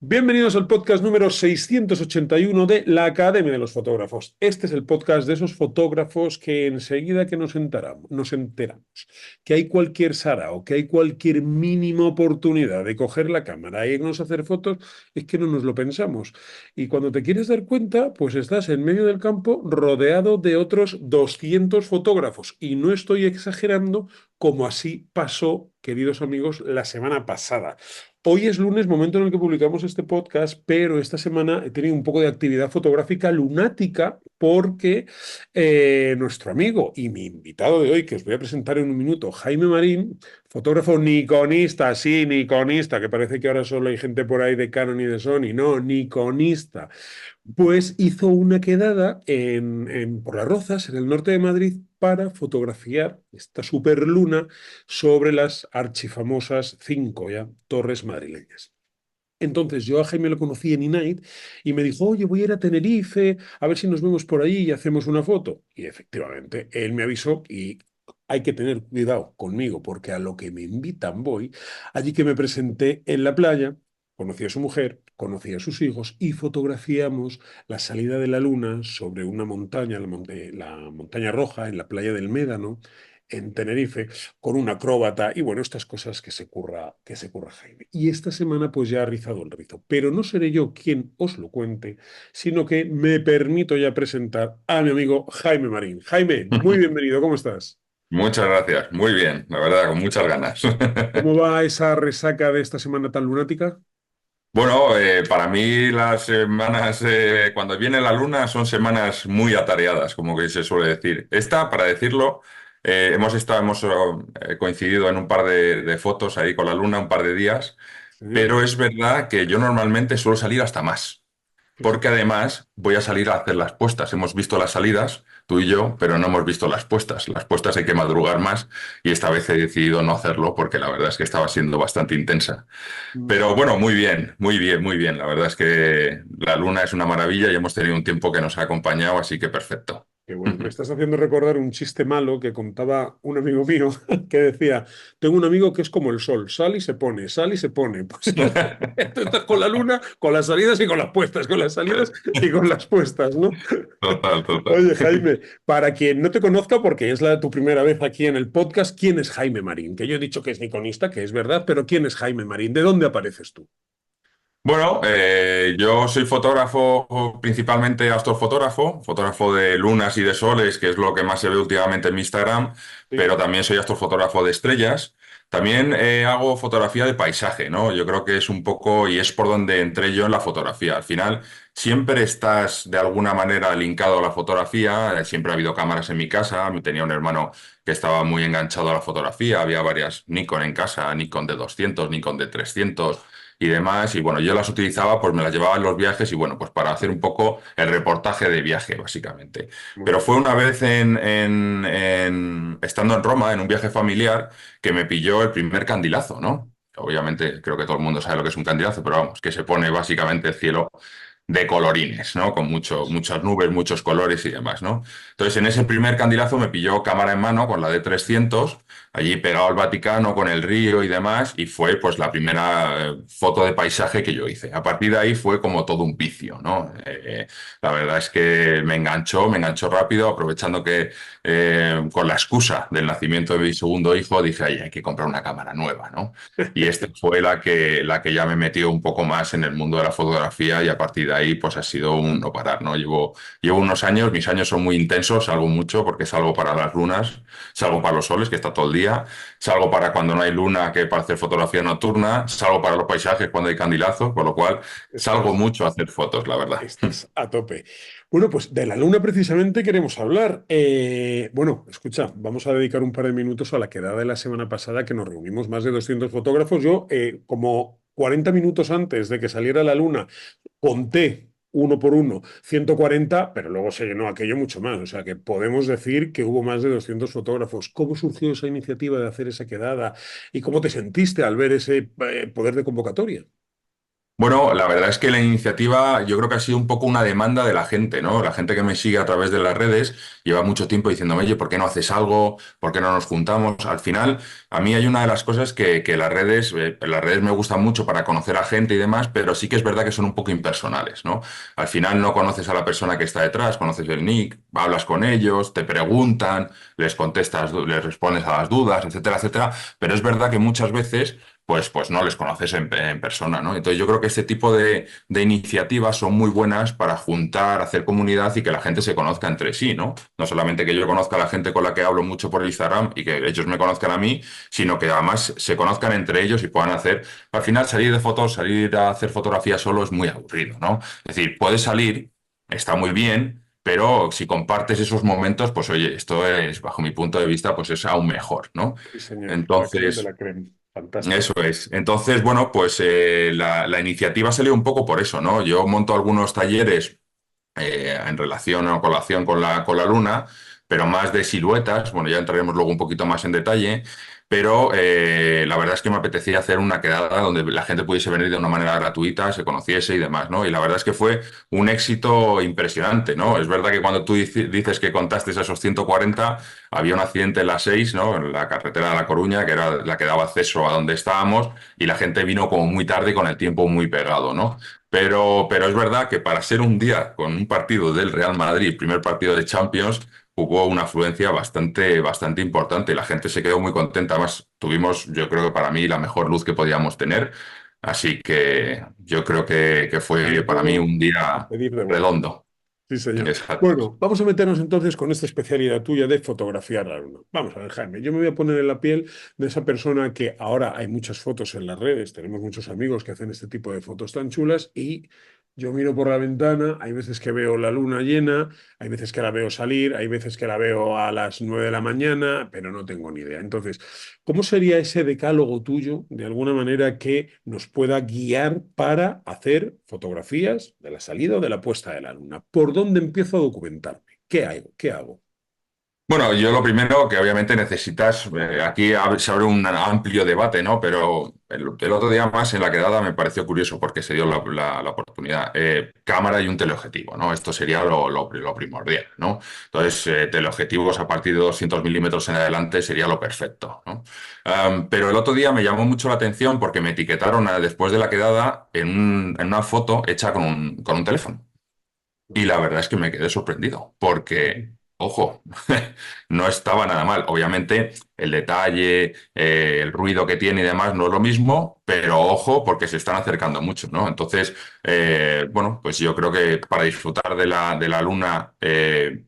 Bienvenidos al podcast número 681 de la Academia de los Fotógrafos. Este es el podcast de esos fotógrafos que enseguida que nos enteramos que hay cualquier sarao, que hay cualquier mínima oportunidad de coger la cámara e irnos a hacer fotos, es que no nos lo pensamos. Y cuando te quieres dar cuenta, pues estás en medio del campo rodeado de otros 200 fotógrafos. Y no estoy exagerando, como así pasó, queridos amigos, la semana pasada. Hoy es lunes, momento en el que publicamos este podcast, pero esta semana he tenido un poco de actividad fotográfica lunática porque nuestro amigo y mi invitado de hoy, que os voy a presentar en un minuto, Jaime Marín, fotógrafo nikonista, sí, nikonista, que parece que ahora solo hay gente por ahí de Canon y de Sony, no, nikonista, pues hizo una quedada por Las Rozas, en el norte de Madrid, para fotografiar esta superluna sobre las archifamosas cinco ya torres madrileñas. Entonces yo a Jaime lo conocí en Innight y me dijo, oye, voy a ir a Tenerife, a ver si nos vemos por ahí y hacemos una foto. Y efectivamente, él me avisó y hay que tener cuidado conmigo porque a lo que me invitan voy. Allí que me presenté en la playa, conocí a su mujer, conocí a sus hijos y fotografiamos la salida de la luna sobre una montaña, la montaña Roja, en la playa del Médano, en Tenerife, con un acróbata y bueno, estas cosas que se curra Jaime. Y esta semana pues ya ha rizado el rizo, pero no seré yo quien os lo cuente, sino que me permito ya presentar a mi amigo Jaime Marín. Jaime, muy bienvenido, ¿cómo estás? Muchas gracias, muy bien, la verdad, con muchas ganas. ¿Cómo va esa resaca de esta semana tan lunática? Bueno, para mí las semanas, cuando viene la luna, son semanas muy atareadas, como que se suele decir. Esta, para decirlo, hemos coincidido en un par de fotos ahí con la luna, un par de días, Sí, pero es verdad que yo normalmente suelo salir hasta más. Porque fíjate. además voy a salir a hacer las puestas. Hemos visto las salidas, tú y yo, pero no hemos visto las puestas. Las puestas hay que madrugar más y esta vez he decidido no hacerlo porque la verdad es que estaba siendo bastante intensa. Pero bueno, muy bien, muy bien, muy bien. La verdad es que la luna es una maravilla y hemos tenido un tiempo que nos ha acompañado, así que perfecto. Que bueno, me estás haciendo recordar un chiste malo que contaba un amigo mío que decía, tengo un amigo que es como el sol, sale y se pone, sale y se pone. Pues tú estás con la luna, con las salidas y con las puestas, con las salidas y con las puestas, ¿no? Total, total. Oye, Jaime, para quien no te conozca, porque es tu primera vez aquí en el podcast, ¿quién es Jaime Marín? Que yo he dicho que es iconista, que es verdad, pero ¿quién es Jaime Marín? ¿De dónde apareces tú? Bueno, yo soy fotógrafo, principalmente astrofotógrafo, fotógrafo de lunas y de soles, que es lo que más se ve últimamente en mi Instagram, Sí. pero también soy astrofotógrafo de estrellas. También hago fotografía de paisaje, ¿no? Yo creo que es un poco, y es por donde entré yo en la fotografía. Al final, siempre estás de alguna manera linkado a la fotografía, siempre ha habido cámaras en mi casa, tenía un hermano que estaba muy enganchado a la fotografía, había varias Nikon en casa, Nikon de 200, Nikon de 300 y demás. Y bueno, yo las utilizaba, pues me las llevaba en los viajes y bueno, pues para hacer un poco el reportaje de viaje, básicamente. Muy Pero bien. fue una vez estando en Roma, en un viaje familiar, que me pilló el primer candilazo, ¿no? Obviamente, creo que todo el mundo sabe lo que es un candilazo, pero vamos, que se pone básicamente el cielo de colorines, ¿no? Con muchas nubes, muchos colores y demás, ¿no? Entonces, en ese primer candilazo me pilló cámara en mano con la D300 allí pegado al Vaticano con el río y demás, y fue pues la primera foto de paisaje que yo hice. A partir de ahí fue como todo un vicio, ¿no? La verdad es que me enganchó rápido, aprovechando que con la excusa del nacimiento de mi segundo hijo dije, ay, hay que comprar una cámara nueva, ¿no? Y esta fue la que ya me metió un poco más en el mundo de la fotografía y a partir de ahí pues ha sido un no parar, ¿no? Llevo unos años, mis años son muy intensos, salgo mucho porque salgo para las lunas, salgo para los soles, que está todo el día, salgo para cuando no hay luna, que para hacer fotografía nocturna, salgo para los paisajes cuando hay candilazos, por lo cual salgo Estás, mucho a hacer fotos, la verdad. estás a tope. Bueno, pues de la luna precisamente queremos hablar. Bueno, escucha, vamos a dedicar un par de minutos a la quedada de la semana pasada que nos reunimos más de 200 fotógrafos. Yo, como 40 minutos antes de que saliera la luna, conté uno por uno 140, pero luego se llenó aquello mucho más. O sea que podemos decir que hubo más de 200 fotógrafos. ¿Cómo surgió esa iniciativa de hacer esa quedada y cómo te sentiste al ver ese poder de convocatoria? Bueno, la verdad es que la iniciativa yo creo que ha sido un poco una demanda de la gente, ¿no? La gente que me sigue a través de las redes lleva mucho tiempo diciéndome, oye, ¿por qué no haces algo? ¿Por qué no nos juntamos? Al final, a mí hay una de las cosas que las redes me gustan mucho para conocer a gente y demás, pero sí que es verdad que son un poco impersonales, ¿no? Al final no conoces a la persona que está detrás, conoces el nick, hablas con ellos, te preguntan, les contestas, les respondes a las dudas, etcétera, etcétera, pero es verdad que muchas veces pues no les conoces en persona, ¿no? Entonces yo creo que este tipo de iniciativas son muy buenas para juntar, hacer comunidad y que la gente se conozca entre sí, ¿no? No solamente que yo conozca a la gente con la que hablo mucho por Instagram y que ellos me conozcan a mí, sino que además se conozcan entre ellos y puedan hacer. Al final salir de fotos, salir a hacer fotografía solo es muy aburrido, ¿no? Es decir, puedes salir, está muy bien. Pero si compartes esos momentos, pues oye, esto es, bajo mi punto de vista, pues es aún mejor, ¿no? Sí, señor, la creme de Entonces, la creme. Fantástico. eso es. Entonces, bueno, pues la iniciativa salió un poco por eso, ¿no? Yo monto algunos talleres en relación o colación con la luna, pero más de siluetas. Bueno, ya entraremos luego un poquito más en detalle. Pero la verdad es que me apetecía hacer una quedada donde la gente pudiese venir de una manera gratuita, se conociese y demás, ¿no? Y la verdad es que fue un éxito impresionante, ¿no? Es verdad que cuando tú dices que contaste esos 140, había un accidente en la 6, ¿no? En la carretera de La Coruña, que era la que daba acceso a donde estábamos, y la gente vino como muy tarde y con el tiempo muy pegado, ¿no? Pero es verdad que para ser un día con un partido del Real Madrid, primer partido de Champions, hubo una afluencia bastante importante y la gente se quedó muy contenta. Además, tuvimos, yo creo que para mí, la mejor luz que podíamos tener. Así que yo creo que Sobre fue para mí todo, un a día pedir de boca. redondo. Sí, señor. Exacto. Bueno, vamos a meternos entonces con esta especialidad tuya de fotografiar la luna. Vamos a ver, Jaime, yo me voy a poner en la piel de esa persona que ahora hay muchas fotos en las redes, tenemos muchos amigos que hacen este tipo de fotos tan chulas y yo miro por la ventana, hay veces que veo la luna llena, hay veces que la veo salir, hay veces que la veo a las 9 de la mañana, pero no tengo ni idea. Entonces, ¿cómo sería ese decálogo tuyo, de alguna manera, que nos pueda guiar para hacer fotografías de la salida o de la puesta de la luna? ¿Por dónde empiezo a documentarme? ¿Qué hago? ¿Qué hago? Bueno, yo lo primero que obviamente necesitas, aquí se abre un amplio debate, ¿no? Pero el otro día más en la quedada me pareció curioso porque se dio la oportunidad. Cámara y un teleobjetivo, ¿no? Esto sería lo primordial, ¿no? Entonces, teleobjetivos a partir de 200 milímetros en adelante sería lo perfecto, ¿no? Pero el otro día me llamó mucho la atención porque me etiquetaron después de la quedada en una foto hecha con un teléfono. Y la verdad es que me quedé sorprendido, porque, ojo, no estaba nada mal. Obviamente, el detalle, el ruido que tiene y demás no es lo mismo, pero ojo, porque se están acercando mucho, ¿no? Entonces, bueno, pues yo creo que para disfrutar de la luna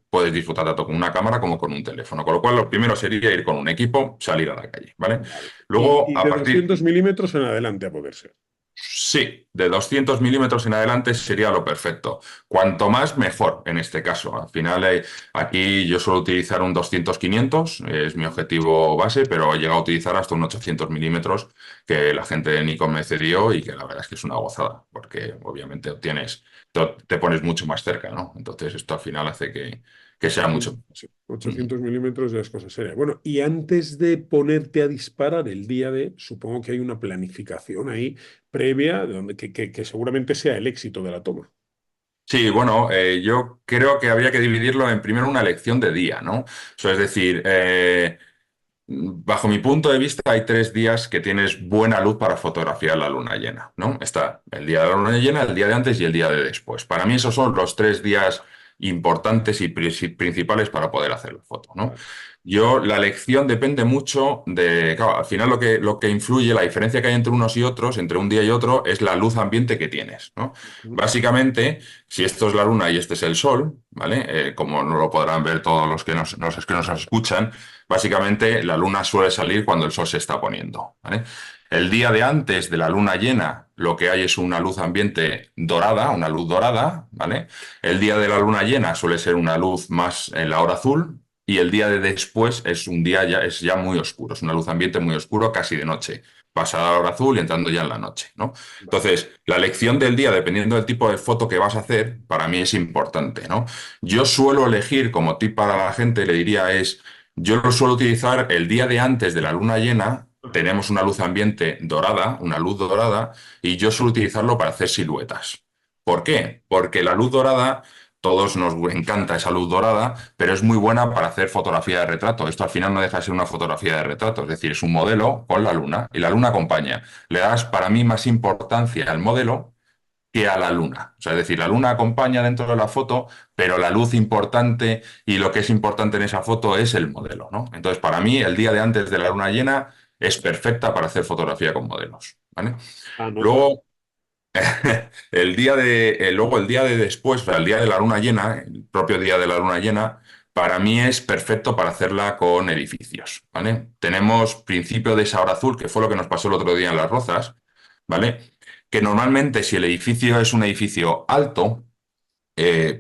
puedes disfrutar tanto con una cámara como con un teléfono. Con lo cual, lo primero sería ir con un equipo, salir a la calle, ¿vale? Vale. Luego, Y a de partir. 200 milímetros en adelante a poder ser. Sí, de 200 milímetros en adelante sería lo perfecto. Cuanto más, mejor en este caso. Al final, aquí yo suelo utilizar un 200-500, es mi objetivo base, pero he llegado a utilizar hasta un 800 milímetros que la gente de Nikon me cedió y que la verdad es que es una gozada, porque obviamente te pones mucho más cerca, ¿no? Entonces esto al final hace que sea mucho. Sí, Ujú. 800 milímetros ya es cosa seria. Bueno, y antes de ponerte a disparar el día de, supongo que hay una planificación ahí previa de donde, que seguramente sea el éxito de la toma. Sí, bueno, yo creo que habría que dividirlo en primero una elección de día, ¿no? Es decir, bajo mi punto de vista, hay 3 días que tienes buena luz para fotografiar la luna llena, ¿no? Está el día de la luna llena, el día de antes y el día de después. Para mí esos son los 3 días importantes y principales para poder hacer la foto, ¿no? Vale. La elección depende mucho de, claro, al final lo que influye, la diferencia que hay entre unos y otros, entre un día y otro, es la luz ambiente que tienes, ¿no? Ujú. Básicamente, si esto es la luna y este es el sol, ¿vale? Como no lo podrán ver todos los que que nos escuchan, básicamente, la luna suele salir cuando el sol se está poniendo, ¿vale? El día de antes de la luna llena, lo que hay es una luz ambiente dorada, una luz dorada, ¿vale? El día de la luna llena suele ser una luz más en la hora azul y el día de después es un día es ya muy oscuro, es una luz ambiente muy oscuro, casi de noche, pasada la hora azul y entrando ya en la noche, ¿no? Vale. Entonces, la elección del día, dependiendo del tipo de foto que vas a hacer, para mí es importante, ¿no? Yo suelo elegir, como tip para la gente, le diría es yo lo suelo utilizar el día de antes de la luna llena Ajá. tenemos una luz ambiente dorada, una luz dorada, y yo suelo utilizarlo para hacer siluetas. ¿Por qué? Porque la luz dorada, todos nos encanta esa luz dorada, pero es muy buena para hacer fotografía de retrato. Esto al final no deja de ser una fotografía de retrato, es decir, es un modelo con la luna y la luna acompaña. Le das para mí más importancia al modelo que a la luna. O sea, es decir, la luna acompaña dentro de la foto, pero la luz importante y lo que es importante en esa foto es el modelo, ¿no? Entonces, para mí, el día de antes de la luna llena es perfecta para hacer fotografía con modelos, ¿vale? Anotado. Luego, luego el día de después, o sea, el día de la luna llena, el propio día de la luna llena, para mí es perfecto para hacerla con edificios, ¿vale? Tenemos principio de esa hora azul, que fue lo que nos pasó el otro día en Las Rozas, ¿vale? Que normalmente si el edificio es un edificio alto,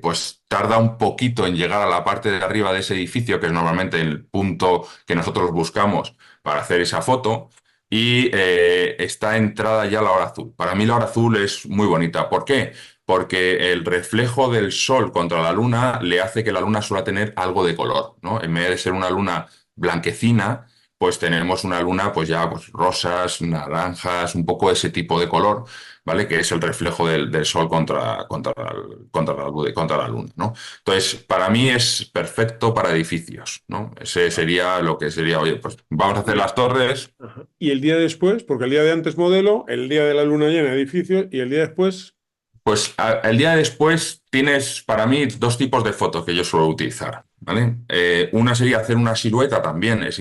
pues tarda un poquito en llegar a la parte de arriba de ese edificio, que es normalmente el punto que nosotros buscamos para hacer esa foto, y está entrada ya la hora azul. Para mí la hora azul es muy bonita. ¿Por qué? Porque el reflejo del sol contra la luna le hace que la luna suele tener algo de color, ¿no? En vez de ser una luna blanquecina, pues tenemos una luna pues ya pues rosas, naranjas, un poco ese tipo de color. ¿Vale? Que es el reflejo del sol contra la luna, ¿no? Entonces, para mí es perfecto para edificios, ¿no? Ese sería lo que sería, oye, pues vamos a hacer las torres. Ajá. Y el día después, porque el día de antes modelo, el día de la luna llena edificios y el día después, Pues el día después tienes para mí dos tipos de fotos que yo suelo utilizar, ¿vale? Una sería hacer una silueta también, es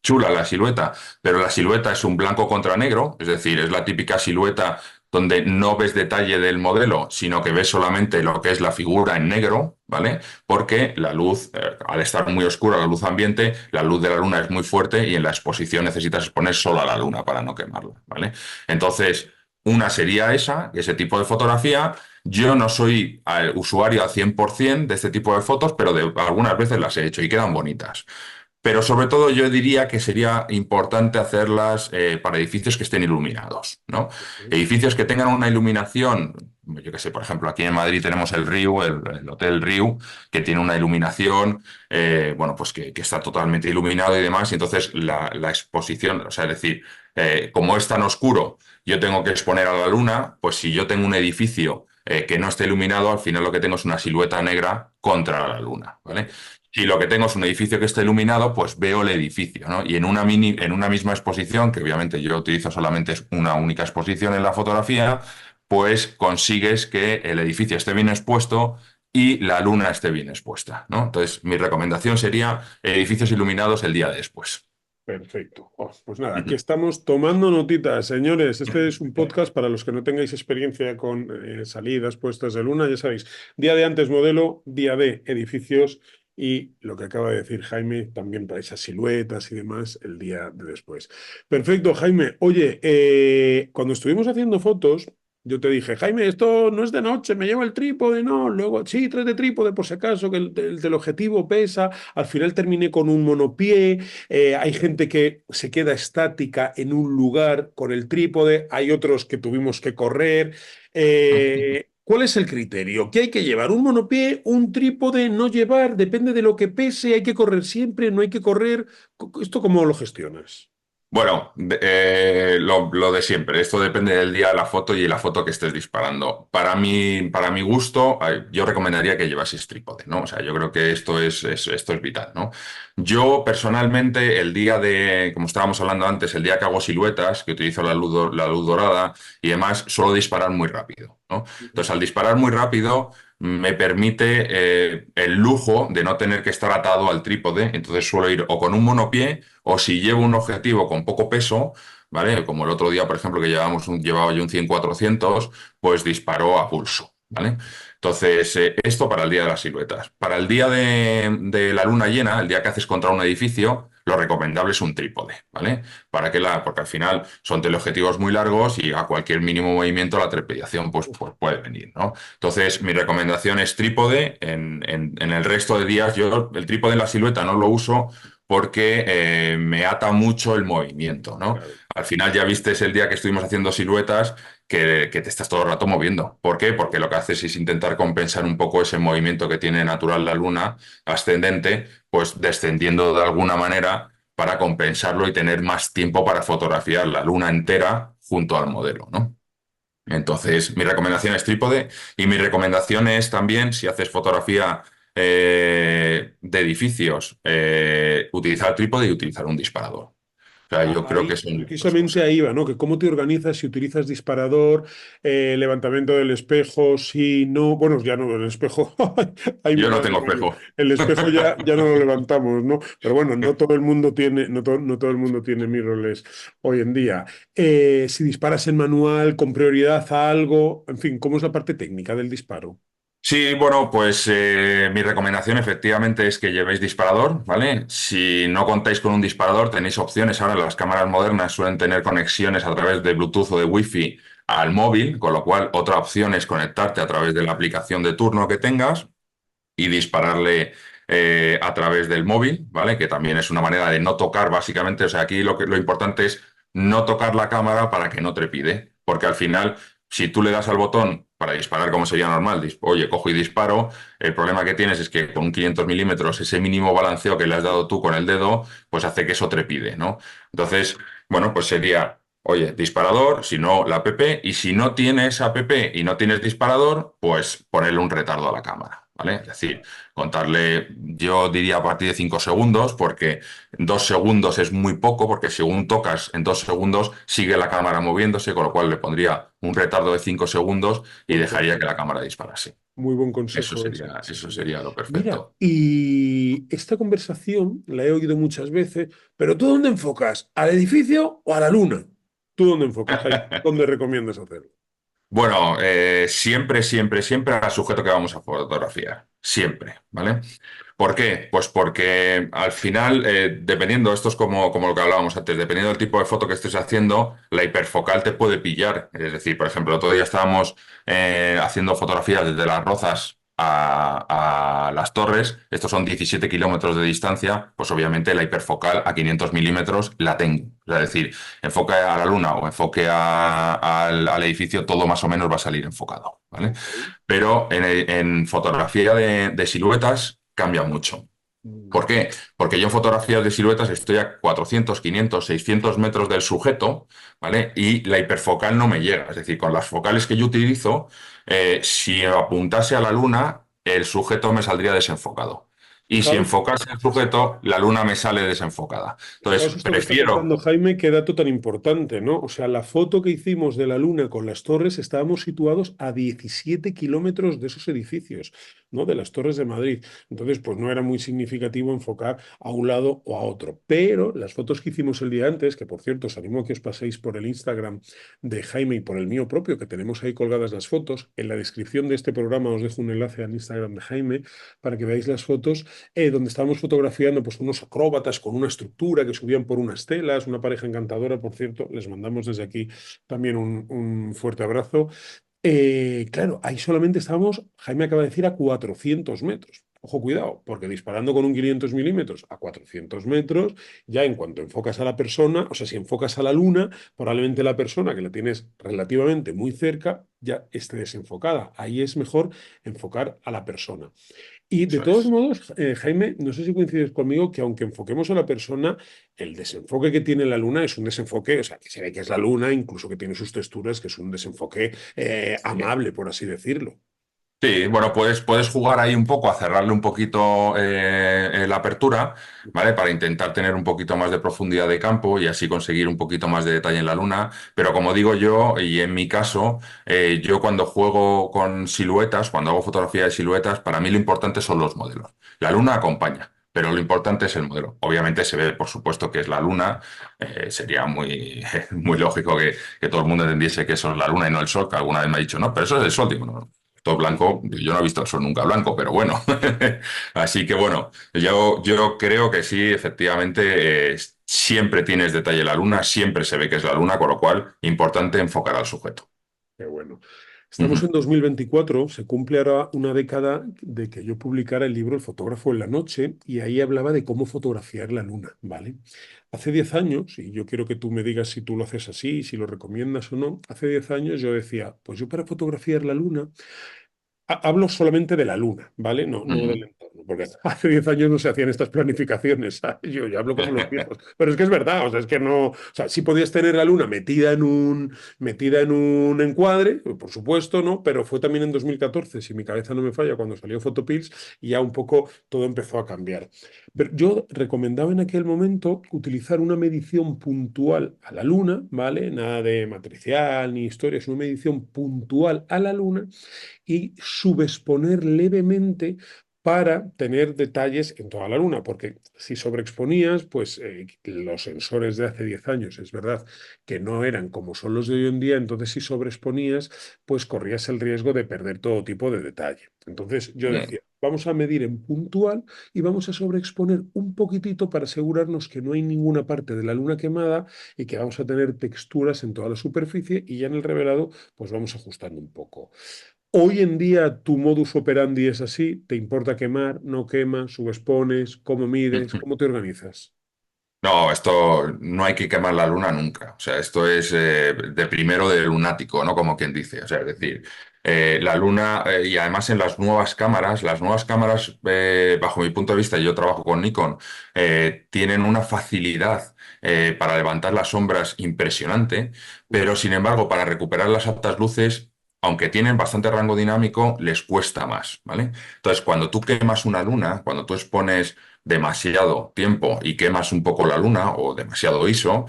chula la silueta, pero la silueta es un blanco contra negro, es decir, es la típica silueta donde no ves detalle del modelo, sino que ves solamente lo que es la figura en negro, ¿vale? Porque la luz, al estar muy oscura, la luz ambiente, la luz de la luna es muy fuerte y en la exposición necesitas exponer solo a la luna para no quemarla, ¿vale? Entonces... Una sería esa, ese tipo de fotografía. Yo no soy usuario al 100% de este tipo de fotos, pero algunas veces las he hecho y quedan bonitas. Pero sobre todo yo diría que sería importante hacerlas para edificios que estén iluminados, ¿no? Edificios que tengan una iluminación, yo qué sé, por ejemplo, aquí en Madrid tenemos el Riu, el Hotel Riu, que tiene una iluminación, bueno, pues que está totalmente iluminado y demás, y entonces la exposición, o sea, es decir, como es tan oscuro, yo tengo que exponer a la luna, pues si yo tengo un edificio que no esté iluminado, al final lo que tengo es una silueta negra contra la luna, ¿vale? Si lo que tengo es un edificio que está iluminado, pues veo el edificio, ¿no? Y en una misma exposición, que obviamente yo utilizo solamente una única exposición en la fotografía, pues consigues que el edificio esté bien expuesto y la luna esté bien expuesta, ¿no? Entonces, mi recomendación sería edificios iluminados el día de después. perfecto. Oh, pues nada, aquí estamos tomando notitas, señores. Este es un podcast para los que no tengáis experiencia con salidas, puestas de luna, ya sabéis. Día de antes modelo, día de edificios y lo que acaba de decir Jaime, también para esas siluetas y demás, el día de después. Perfecto, Jaime. Oye, cuando estuvimos haciendo fotos, yo te dije, Jaime, esto no es de noche, me llevo el trípode, no. Luego, sí, traes de trípode por si acaso, que el del objetivo pesa. Al final terminé con un monopié. Hay gente que se queda estática en un lugar con el trípode, hay otros que tuvimos que correr. ¿Cuál es el criterio? ¿Qué hay que llevar? ¿Un monopié? ¿Un trípode? ¿No llevar? Depende de lo que pese. ¿Hay que correr siempre? ¿No hay que correr? ¿Esto cómo lo gestionas? Bueno, lo de siempre. Esto depende del día de la foto y la foto que estés disparando. Para mi gusto, yo recomendaría que llevases trípode, ¿no? O sea, yo creo que esto es vital, ¿no? Yo personalmente, el día de, como estábamos hablando antes, el día que hago siluetas, que utilizo la luz dorada y demás, suelo disparar muy rápido, ¿no? Entonces, al disparar muy rápido, me permite el lujo de no tener que estar atado al trípode. Entonces, suelo ir o con un monopié o si llevo un objetivo con poco peso, ¿vale? Como el otro día, por ejemplo, que llevaba yo un 100-400, pues disparó a pulso, ¿vale? Entonces, esto para el día de las siluetas. Para el día de la luna llena, el día que haces contra un edificio, lo recomendable es un trípode, ¿vale? Porque al final son teleobjetivos muy largos y a cualquier mínimo movimiento la trepidación pues puede venir, ¿no? Entonces, mi recomendación es trípode. En el resto de días, yo el trípode en la silueta no lo uso porque me ata mucho el movimiento, ¿no? Claro. Al final ya viste el día que estuvimos haciendo siluetas que te estás todo el rato moviendo. ¿Por qué? Porque lo que haces es intentar compensar un poco ese movimiento que tiene natural la luna ascendente, pues descendiendo de alguna manera para compensarlo y tener más tiempo para fotografiar la luna entera junto al modelo, ¿no? Entonces, mi recomendación es trípode y mi recomendación es también, si haces fotografía de edificios, utilizar trípode y utilizar un disparador. O sea, yo creo que Ahí, son dos precisamente cosas. ahí va, ¿no? Que cómo te organizas si utilizas disparador, levantamiento del espejo, si no, bueno, ya no, el espejo, ay, Yo no madre tengo mía, espejo. el espejo ya no lo levantamos, ¿no? Pero bueno, no todo el mundo tiene, no todo el mundo tiene mirrorless hoy en día. Si disparas en manual, con prioridad a algo, en fin, ¿cómo es la parte técnica del disparo? Sí, bueno, pues mi recomendación efectivamente es que llevéis disparador, ¿vale? Si no contáis con un disparador, tenéis opciones. Ahora las cámaras modernas suelen tener conexiones a través de Bluetooth o de Wi-Fi al móvil, con lo cual otra opción es conectarte a través de la aplicación de turno que tengas y dispararle a través del móvil, ¿vale? Que también es una manera de no tocar, básicamente. O sea, aquí lo importante es no tocar la cámara para que no trepide, porque al final, si tú le das al botón para disparar como sería normal, oye, cojo y disparo, el problema que tienes es que con un 500 milímetros, ese mínimo balanceo que le has dado tú con el dedo, pues hace que eso trepide, ¿no? Entonces, bueno, pues sería... Oye, disparador, si no la app, y si no tienes app y no tienes disparador, pues ponerle un retardo a la cámara, ¿vale? Es decir, contarle, yo diría a partir de 5 segundos, porque 2 segundos es muy poco, porque según tocas en 2 segundos sigue la cámara moviéndose, con lo cual le pondría un retardo de 5 segundos y Buen dejaría que la consejo. cámara disparase. Muy buen Eso consejo ese. sería, Sí, eso sí, sí. sería lo Mira, perfecto. y esta conversación la he oído muchas veces, pero ¿tú dónde enfocas? ¿Al edificio o a la luna? ¿Tú dónde enfocas, Jaime? ¿Dónde recomiendas hacerlo? Bueno, siempre, siempre, siempre al sujeto que vamos a fotografiar. Siempre, ¿vale? ¿Por qué? Pues porque al final, dependiendo, esto es como lo que hablábamos antes, dependiendo del tipo de foto que estés haciendo, la hiperfocal te puede pillar. Es decir, por ejemplo, el otro día estábamos haciendo fotografías desde Las Rozas a Las Torres, estos son 17 kilómetros de distancia, pues obviamente la hiperfocal a 500 milímetros la tengo. Es decir, enfoque a la luna o enfoque al edificio, todo más o menos va a salir enfocado, ¿vale? Ok. Pero en fotografía de siluetas cambia mucho. ¿Por Mm. qué? Porque yo en fotografías de siluetas estoy a 400, 500, 600 metros del sujeto, ¿vale? Y la hiperfocal no me llega. Es decir, con las focales que yo utilizo, si apuntase a la luna, el sujeto me saldría desenfocado. Y si Fijaos, enfocase el sujeto, la luna me sale desenfocada. Entonces, Fijaos esto que está prefiero... contando Jaime, qué dato tan importante, ¿no? O sea, la foto que hicimos de la Luna con las torres, estábamos situados a 17 kilómetros de esos edificios, ¿no? De las torres de Madrid. Entonces, pues no era muy significativo enfocar a un lado o a otro. Pero las fotos que hicimos el día antes, que por cierto, os animo a que os paséis por el Instagram de Jaime y por el mío propio, que tenemos ahí colgadas las fotos. En la descripción de este programa os dejo un enlace al Instagram de Jaime para que veáis las fotos donde estábamos fotografiando pues, unos acróbatas con una estructura que subían por unas telas, una pareja encantadora, por cierto, les mandamos desde aquí también un fuerte abrazo. Claro, ahí solamente estábamos, Jaime acaba de decir, a 400 metros. Ojo, cuidado, porque disparando con un 500 milímetros a 400 metros, ya en cuanto enfocas a la persona, o sea, si enfocas a la luna, probablemente la persona que la tienes relativamente muy cerca ya esté desenfocada. Ahí es mejor enfocar a la persona. Y de Eso todos es. modos, Jaime, no sé si coincides conmigo que aunque enfoquemos a la persona, el desenfoque que tiene la luna es un desenfoque, o sea, que se ve que es la luna, incluso que tiene sus texturas, que es un desenfoque amable, por así decirlo. Sí, bueno, puedes jugar ahí un poco a cerrarle un poquito la apertura, ¿vale? Para intentar tener un poquito más de profundidad de campo y así conseguir un poquito más de detalle en la luna. Pero como digo yo, y en mi caso, yo cuando juego con siluetas, cuando hago fotografía de siluetas, para mí lo importante son los modelos. La luna acompaña, pero lo importante es el modelo. Obviamente se ve, por supuesto, que es la luna. Sería muy, muy lógico que todo el mundo entendiese que eso es la luna y no el sol, que alguna vez me ha dicho, no, pero eso es el sol. Digo, no, no. Todo blanco, yo no he visto el sol nunca blanco, pero bueno. Así que bueno, yo creo que sí, efectivamente, siempre tienes detalle la luna, siempre se ve que es la luna, con lo cual, importante enfocar al sujeto. Qué bueno. Estamos Ujú, en 2024, se cumple ahora una década de que yo publicara el libro El fotógrafo en la noche y ahí hablaba de cómo fotografiar la luna, ¿vale? Hace 10 años, y yo quiero que tú me digas si tú lo haces así, si lo recomiendas o no, hace 10 años yo decía, pues yo para fotografiar la luna, hablo solamente de la luna, ¿vale? No, no del ujú. entorno. porque hace 10 años no se hacían estas planificaciones, ¿sabes? Yo ya hablo como los viejos, pero es que es verdad, o sea, es que no, o sea, sí podías tener la luna metida en un encuadre, por supuesto, ¿no? Pero fue también en 2014, si mi cabeza no me falla, cuando salió Photopills, y ya un poco todo empezó a cambiar. Pero yo recomendaba en aquel momento utilizar una medición puntual a la luna, ¿vale? Nada de matricial ni historias, una medición puntual a la luna y subexponer levemente para tener detalles en toda la luna, porque si sobreexponías, pues los sensores de hace 10 años, es verdad que no eran como son los de hoy en día, entonces si sobreexponías, pues corrías el riesgo de perder todo tipo de detalle. Entonces yo decía, vamos a medir en puntual y vamos a sobreexponer un poquitito para asegurarnos que no hay ninguna parte de la luna quemada y que vamos a tener texturas en toda la superficie y ya en el revelado, pues vamos ajustando un poco. Hoy en día tu modus operandi es así, ¿te importa quemar, no quemas, subexpones, cómo mides, Mm. cómo te organizas? No, esto no hay que quemar la luna nunca. O sea, esto es de primero de lunático, ¿no? Como quien dice. O sea, es decir, la luna, y además en las nuevas cámaras, bajo mi punto de vista, yo trabajo con Nikon, tienen una facilidad para levantar las sombras impresionante, pero sin embargo, para recuperar las altas luces, aunque tienen bastante rango dinámico, les cuesta más, ¿vale? Entonces, cuando tú quemas una luna, cuando tú expones demasiado tiempo y quemas un poco la luna o demasiado ISO,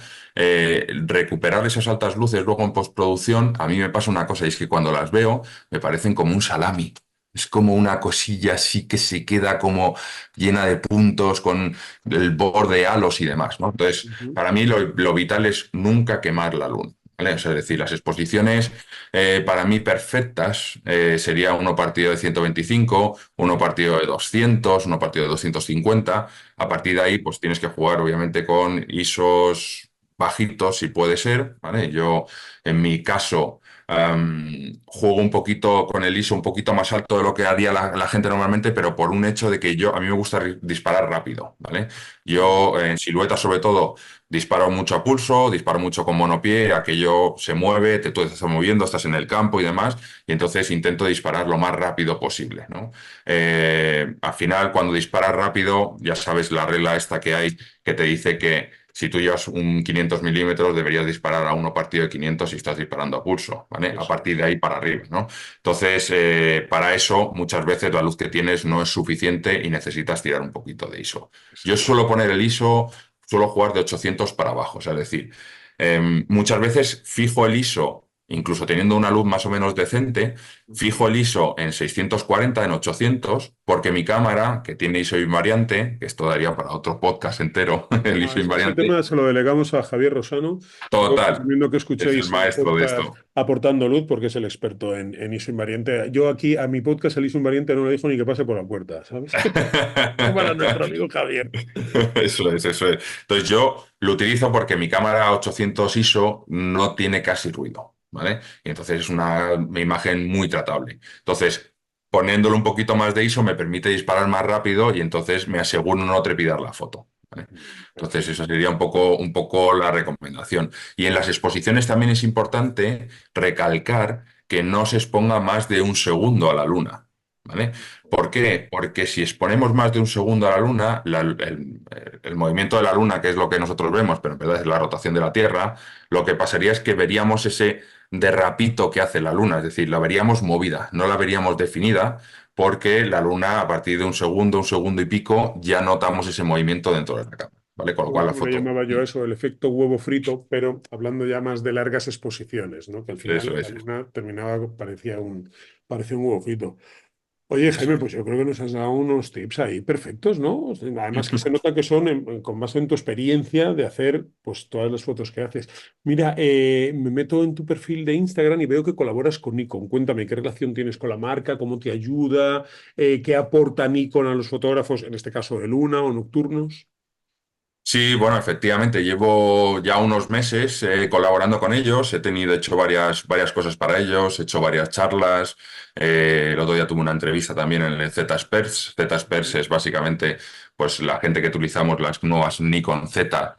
recuperar esas altas luces luego en postproducción, a mí me pasa una cosa y es que cuando las veo me parecen como un salami. Es como una cosilla así que se queda como llena de puntos con el borde halos y demás, ¿no? Entonces, Ujú. para mí lo vital es nunca quemar la luna. ¿Vale? O sea, es decir, las exposiciones para mí perfectas sería uno partido de 125, uno partido de 200, uno partido de 250. A partir de ahí, pues tienes que jugar obviamente con ISOs bajitos si puede ser, ¿vale? Yo, en mi caso, juego un poquito con el ISO un poquito más alto de lo que haría la gente normalmente, pero por un hecho de que a mí me gusta disparar rápido, ¿vale? Yo en silueta sobre todo disparo mucho a pulso, disparo mucho con monopié, aquello se mueve, tú te estás moviendo, estás en el campo y demás, y entonces intento disparar lo más rápido posible, ¿no? Al final, cuando disparas rápido, ya sabes la regla esta que hay que te dice que si tú llevas un 500 milímetros, deberías disparar a uno partido de 500 si estás disparando a pulso, ¿vale? A Eso partir es. de ahí para arriba, ¿no? Entonces, para eso, muchas veces la luz que tienes no es suficiente y necesitas tirar un poquito de ISO. Eso Yo es. suelo poner el ISO, suelo jugar de 800 para abajo, o sea, es decir, muchas veces fijo el ISO, incluso teniendo una luz más o menos decente, fijo el ISO en 640, en 800, porque mi cámara, que tiene ISO invariante, que esto daría para otro podcast entero, el No, ISO ese invariante, tema se lo delegamos a Javier Rosano. Yo total, recomiendo que es el escuchéis el maestro de podcast esto. Aportando Luz porque es el experto en ISO invariante. Yo aquí a mi podcast el ISO invariante no le dijo ni que pase por la puerta, ¿sabes? Para nuestro amigo Javier. Eso es, eso es. Entonces yo lo utilizo porque mi cámara 800 ISO no tiene casi ruido, ¿vale? Y entonces es una imagen muy tratable. Entonces, poniéndole un poquito más de ISO me permite disparar más rápido y entonces me aseguro no trepidar la foto, ¿vale? Entonces, esa Perfecto. sería un poco la recomendación. Y en las exposiciones también es importante recalcar que no se exponga más de un segundo a la luna, ¿vale? ¿Por qué? Porque si exponemos más de un segundo a la Luna, el movimiento de la Luna, que es lo que nosotros vemos, pero en verdad es la rotación de la Tierra, lo que pasaría es que veríamos ese derrapito que hace la Luna, es decir, la veríamos movida, no la veríamos definida, porque la Luna, a partir de un segundo y pico, ya notamos ese movimiento dentro de la cámara, ¿vale? Con lo cual la ¿Cómo le foto... llamaba yo eso? El efecto huevo frito, pero hablando ya más de largas exposiciones, ¿no? Que al final Eso la es. luna terminaba, parecía un huevo frito. Oye, Eso Jaime, es. pues yo creo que nos has dado unos tips ahí perfectos, ¿no? O sea, además que se nota que son con base en tu experiencia de hacer pues todas las fotos que haces. Mira, me meto en tu perfil de Instagram y veo que colaboras con Nikon. Cuéntame, ¿qué relación tienes con la marca? ¿Cómo te ayuda? ¿Qué aporta Nikon a los fotógrafos, en este caso de luna o nocturnos? Sí, bueno, efectivamente, llevo ya unos meses colaborando con ellos, he tenido, hecho varias cosas para ellos, he hecho varias charlas, el otro día tuve una entrevista también en el Z-Spers. Z-Spers es básicamente pues la gente que utilizamos las nuevas Nikon Z,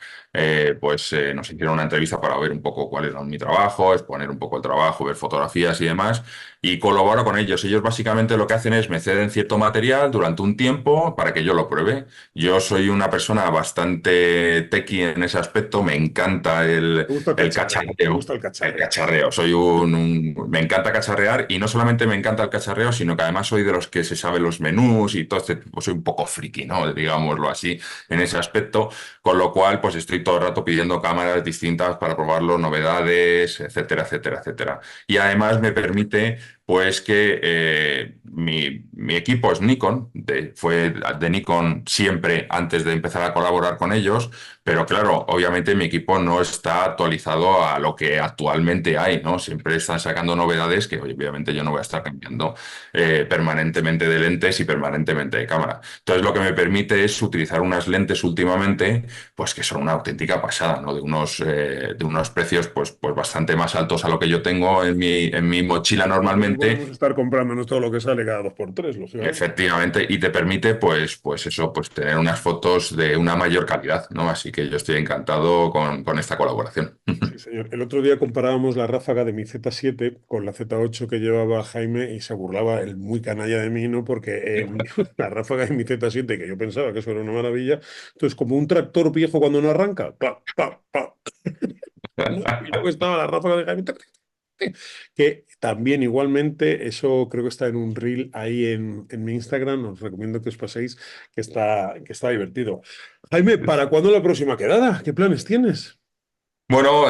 nos hicieron una entrevista para ver un poco cuál era mi trabajo, exponer un poco el trabajo, ver fotografías y demás, y colaboro con ellos. Ellos básicamente lo que hacen es me ceden cierto material durante un tiempo para que yo lo pruebe. Yo soy una persona bastante techie en ese aspecto, me encanta Me gusta el el cacharreo, me cacharreo. gusta el El cacharreo. cacharreo, me encanta cacharrear y no solamente me encanta el cacharreo, sino que además soy de los que se saben los menús y todo este tipo, soy un poco friki, ¿no? Digámoslo así, en ese aspecto, con lo cual pues estoy todo el rato pidiendo cámaras distintas para probarlo, novedades, etcétera, etcétera, etcétera. Y además me permite pues que mi equipo es Nikon, fue de Nikon siempre antes de empezar a colaborar con ellos, pero claro, obviamente mi equipo no está actualizado a lo que actualmente hay, ¿no? Siempre están sacando novedades que obviamente yo no voy a estar cambiando permanentemente de lentes y permanentemente de cámara. Entonces lo que me permite es utilizar unas lentes últimamente, pues que son una auténtica pasada, ¿no? De unos precios pues bastante más altos a lo que yo tengo en mi mochila Lo que no normalmente. podemos estar comprándonos todo lo que sale cada dos por tres, lógicamente. Efectivamente, y te permite, pues eso, pues tener unas fotos de una mayor calidad, ¿no? Así que yo estoy encantado con esta colaboración. Sí, señor. El otro día comparábamos la ráfaga de mi Z7 con la Z8 que llevaba Jaime y se burlaba el muy canalla de mí, ¿no? Porque la ráfaga de mi Z7, que yo pensaba que eso era una maravilla, entonces como un tractor viejo cuando no arranca, ¡clac, clac, clac! Y luego estaba la ráfaga de Jaime, ¡tac, tac! Que también igualmente, eso creo que está en un reel ahí en mi Instagram, os recomiendo que os paséis, que está divertido. Jaime, ¿para cuándo la próxima quedada? ¿Qué planes tienes? Bueno,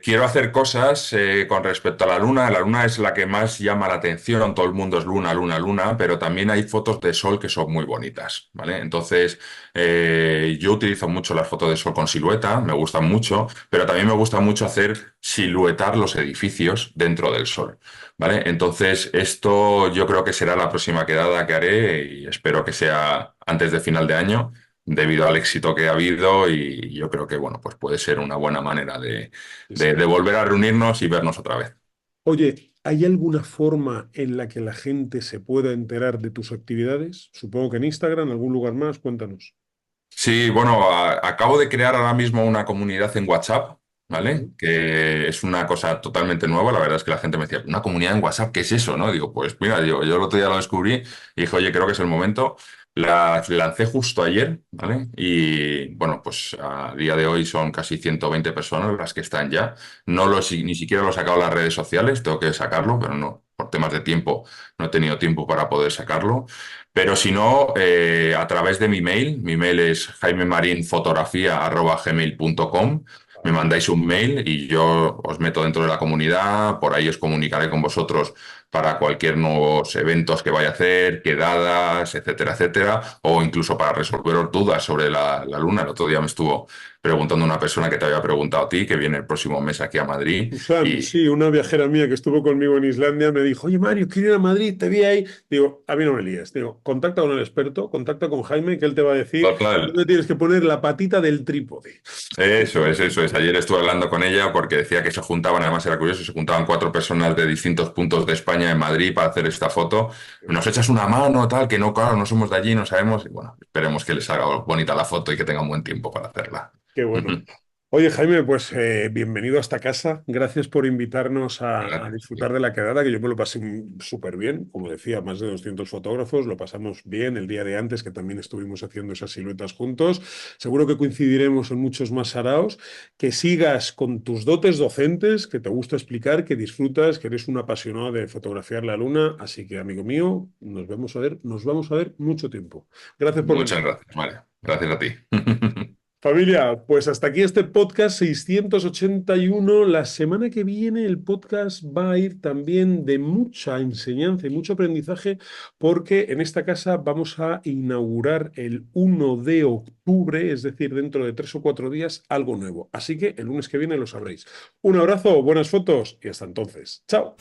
quiero hacer cosas con respecto a la luna. La luna es la que más llama la atención. Todo el mundo es luna, luna, luna, pero también hay fotos de sol que son muy bonitas, ¿vale? Entonces, yo utilizo mucho las fotos de sol con silueta, me gustan mucho, pero también me gusta mucho hacer siluetar los edificios dentro del sol, ¿vale? Entonces, esto yo creo que será la próxima quedada que haré y espero que sea antes de final de año debido al éxito que ha habido y yo creo que, bueno, pues puede ser una buena manera Sí, sí. de volver a reunirnos y vernos otra vez. Oye, ¿hay alguna forma en la que la gente se pueda enterar de tus actividades? Supongo que en Instagram, en algún lugar más, cuéntanos. Sí, bueno, acabo de crear ahora mismo una comunidad en WhatsApp, ¿vale? Ujú. Que es una cosa totalmente nueva. La verdad es que la gente me decía, ¿una comunidad en WhatsApp? ¿Qué es eso? ¿No? Digo, pues mira, yo el otro día lo descubrí y dije, oye, creo que es el momento. La lancé justo ayer, ¿vale? Y bueno, pues a día de hoy son casi 120 personas las que están ya. Ni siquiera lo he sacado a las redes sociales, tengo que sacarlo, pero no, por temas de tiempo no he tenido tiempo para poder sacarlo. Pero si no, a través de mi mail es jaimemarinfotografía@gmail.com. Me mandáis un mail y yo os meto dentro de la comunidad, por ahí os comunicaré con vosotros para cualquier nuevos eventos que vaya a hacer, quedadas, etcétera, etcétera, o incluso para resolveros dudas sobre la luna. El otro día me estuvo preguntando una persona que te había preguntado a ti, que viene el próximo mes aquí a Madrid, Susan, y sí, una viajera mía que estuvo conmigo en Islandia me dijo, oye Mario, quiero ir a Madrid, te vi ahí. Digo, a mí no me líes. Digo, contacta con el experto, contacta con Jaime, que él te va a decir total. dónde tienes que poner la patita del trípode. Eso es, eso es. Ayer estuve hablando con ella porque decía que se juntaban, además era curioso, se juntaban cuatro personas de distintos puntos de España en Madrid para hacer esta foto. Nos echas una mano, tal, que no, claro, no somos de allí, no sabemos. Y bueno, esperemos que les haga bonita la foto y que tengan buen tiempo para hacerla. Qué bueno. Oye, Jaime, pues bienvenido a esta casa. Gracias por invitarnos a Gracias. disfrutar de la quedada, que yo me lo pasé súper bien. Como decía, más de 200 fotógrafos, lo pasamos bien el día de antes, que también estuvimos haciendo esas siluetas juntos. Seguro que coincidiremos en muchos más saraos. Que sigas con tus dotes docentes, que te gusta explicar, que disfrutas, que eres un apasionado de fotografiar la luna. Así que, amigo mío, nos vamos a ver mucho tiempo. Gracias por venir. Muchas gracias, María. Gracias a ti. Familia, pues hasta aquí este podcast 681. La semana que viene el podcast va a ir también de mucha enseñanza y mucho aprendizaje porque en esta casa vamos a inaugurar el 1 de octubre, es decir, dentro de 3 o 4 días, algo nuevo. Así que el lunes que viene lo sabréis. Un abrazo, buenas fotos y hasta entonces. Chao.